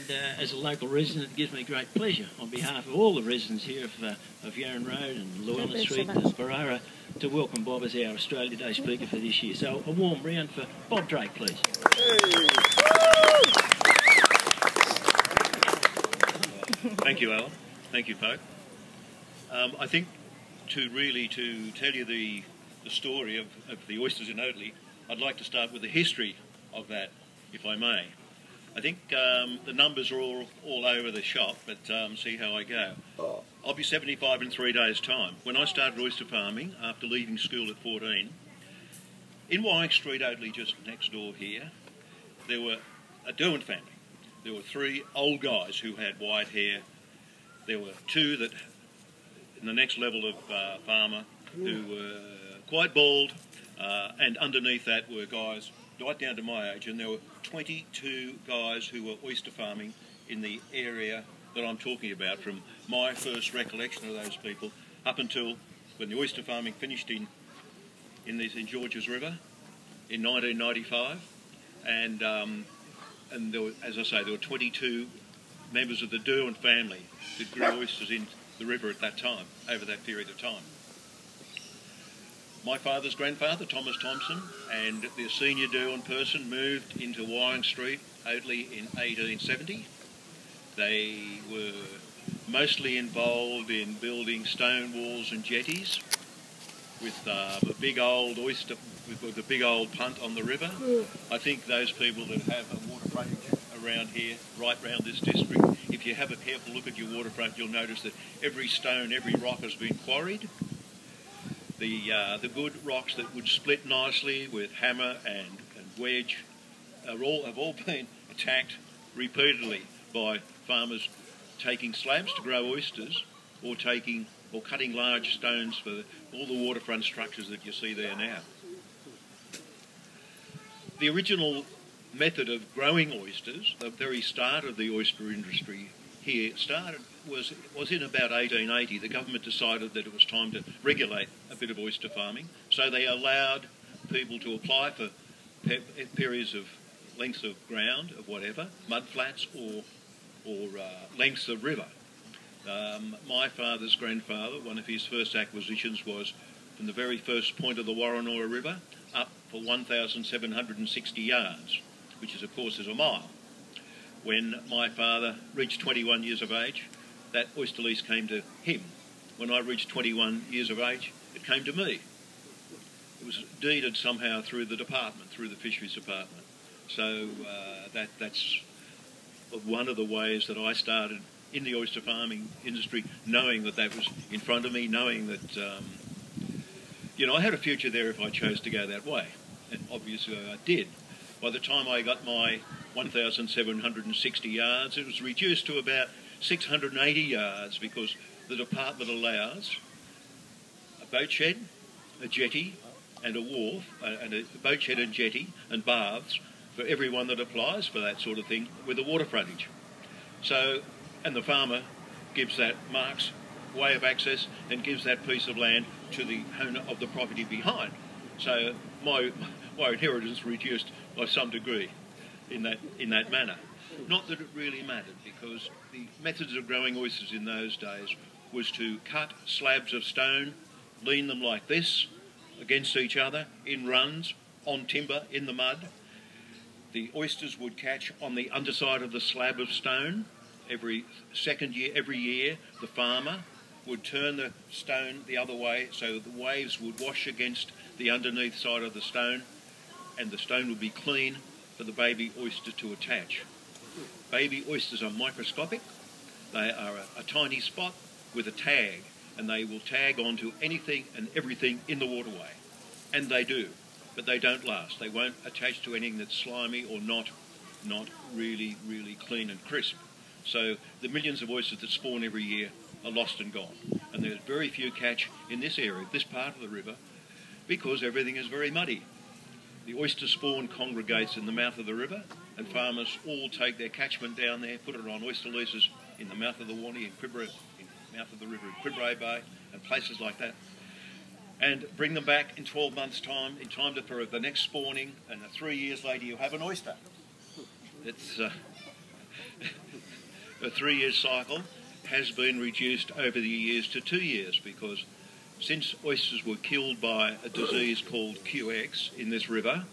as a local resident, it gives me great pleasure on behalf of all the residents here of Yarran Road and Llewellyn Street and Barara to welcome Bob as our Australia Day speaker for this year. So a warm round for Bob Drake, please. Thank you, Alan. Thank you, Pope. I think to tell you the story of the oysters in Odeley, I'd like to start with the history of that, if I may. I think the numbers are all over the shop, but see how I go. I'll be 75 in 3 days' time. When I started oyster farming after leaving school at 14, in Wying Street, Odeley, just next door here, there were a Derwent family. There were 3 old guys who had white hair. There were 2 that, in the next level of farmer, who were quite bald, and underneath that were guys right down to my age, and there were 22 guys who were oyster farming in the area that I'm talking about, from my first recollection of those people up until when the oyster farming finished in Georges River in 1995, and there were, as I say, there were 22 members of the Derwent family that grew oysters in the river at that time, over that period of time. My father's grandfather, Thomas Thompson, and the senior Derwent person moved into Wying Street, Odeley, in 1870. They were mostly involved in building stone walls and jetties with a big old oyster, with a big old punt on the river. I think those people that have a water frontage around here, right round this district, if you have a careful look at your waterfront, you'll notice that every stone, every rock has been quarried. The good rocks that would split nicely with hammer and wedge have all been attacked repeatedly by farmers taking slabs to grow oysters, or cutting large stones for all the waterfront structures that you see there now. The original method of growing oysters, the very start of the oyster industry here was in about 1880. The government decided that it was time to regulate a bit of oyster farming, so they allowed people to apply for periods of lengths of ground, of whatever, mud flats or lengths of river. My father's grandfather, one of his first acquisitions was from the very first point of the Warrenoa River up for 1,760 yards, which is, of course, is a mile. When my father reached 21 years of age, that oyster lease came to him. When I reached 21 years of age, it came to me. It was deeded somehow through the department, through the fisheries department. So that's one of the ways that I started in the oyster farming industry, knowing that that was in front of me, knowing that, I had a future there if I chose to go that way. And obviously I did. By the time I got my 1,760 yards, it was reduced to about 680 yards because the department allows a boat shed, a jetty and a wharf, and a boat shed and jetty and baths for everyone that applies for that sort of thing with a water frontage. So, and the farmer gives that, marks way of access and gives that piece of land to the owner of the property behind. So my inheritance reduced by some degree in that manner. Not that it really mattered, because the methods of growing oysters in those days was to cut slabs of stone, lean them like this against each other in runs, on timber, in the mud. The oysters would catch on the underside of the slab of stone. Every year, the farmer would turn the stone the other way so the waves would wash against the underneath side of the stone, and the stone would be clean for the baby oyster to attach. Baby oysters are microscopic. They are a tiny spot with a tag, and they will tag onto anything and everything in the waterway. And they do, but they don't last. They won't attach to anything that's slimy or not really, really clean and crisp. So the millions of oysters that spawn every year are lost and gone. And there's very few catch in this area, this part of the river, because everything is very muddy. The oyster spawn congregates in the mouth of the river, and farmers all take their catchment down there, put it on oyster leases in the mouth of the Warney, in mouth of the river in Quiberay Bay, and places like that, and bring them back in 12 months' time, in time for the next spawning, and 3 years later you have an oyster. It's a 3-year cycle has been reduced over the years to 2 years, because since oysters were killed by a disease called QX in this river,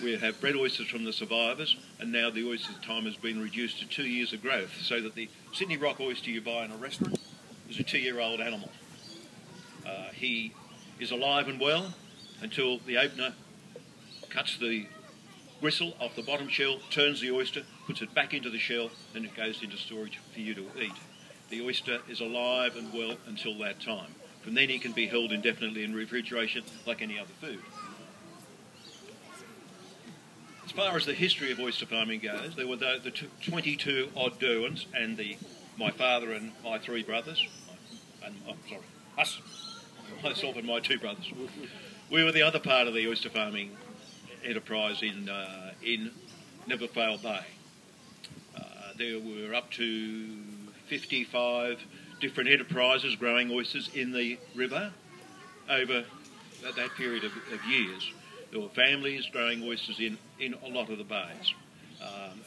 we have bred oysters from the survivors, and now the oyster time has been reduced to 2 years of growth, so that the Sydney rock oyster you buy in a restaurant is a 2-year-old animal. He is alive and well until the opener cuts the gristle off the bottom shell, turns the oyster, puts it back into the shell, and it goes into storage for you to eat. The oyster is alive and well until that time. From then he can be held indefinitely in refrigeration like any other food. As far as the history of oyster farming goes, there were the 22 odd Derwents and my father and my 3 brothers, myself and my 2 brothers. We were the other part of the oyster farming enterprise in Neverfail Bay. There were up to 55 different enterprises growing oysters in the river over that period of years. There were families growing oysters in a lot of the bays,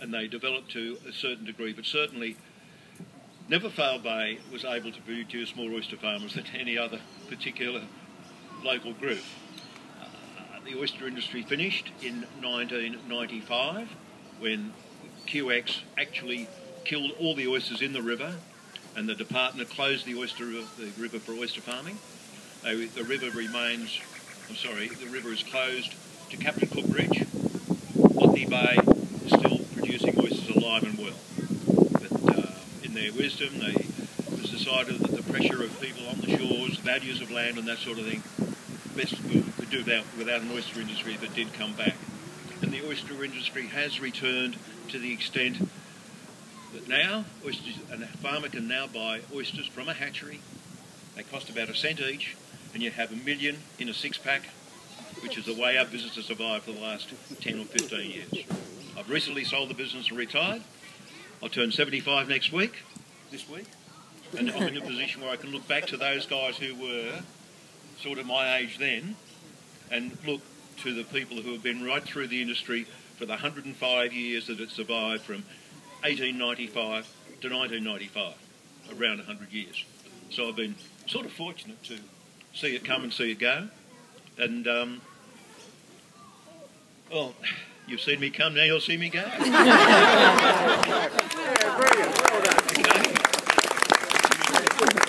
and they developed to a certain degree, but certainly Neverfail Bay was able to produce more oyster farmers than any other particular local group. The oyster industry finished in 1995 when QX actually killed all the oysters in the river, and the department closed the river for oyster farming. The river is closed to Captain Cook Bridge. Botany Bay is still producing oysters alive and well. But in their wisdom, it was decided that the pressure of people on the shores, values of land and that sort of thing, best we could do without an oyster industry that did come back. And the oyster industry has returned to the extent that now a farmer can now buy oysters from a hatchery. They cost about $0.01 each, and you have 1 million in a 6-pack, which is the way our business has survived for the last 10 or 15 years. I've recently sold the business and retired. I'll turn 75 this week, and I'm in a position where I can look back to those guys who were sort of my age then, and look to the people who have been right through the industry for the 105 years that it survived from 1895 to 1995, around 100 years. So I've been sort of fortunate to see it come and see it go. And, well, you've seen me come, now you'll see me go. Yeah, brilliant.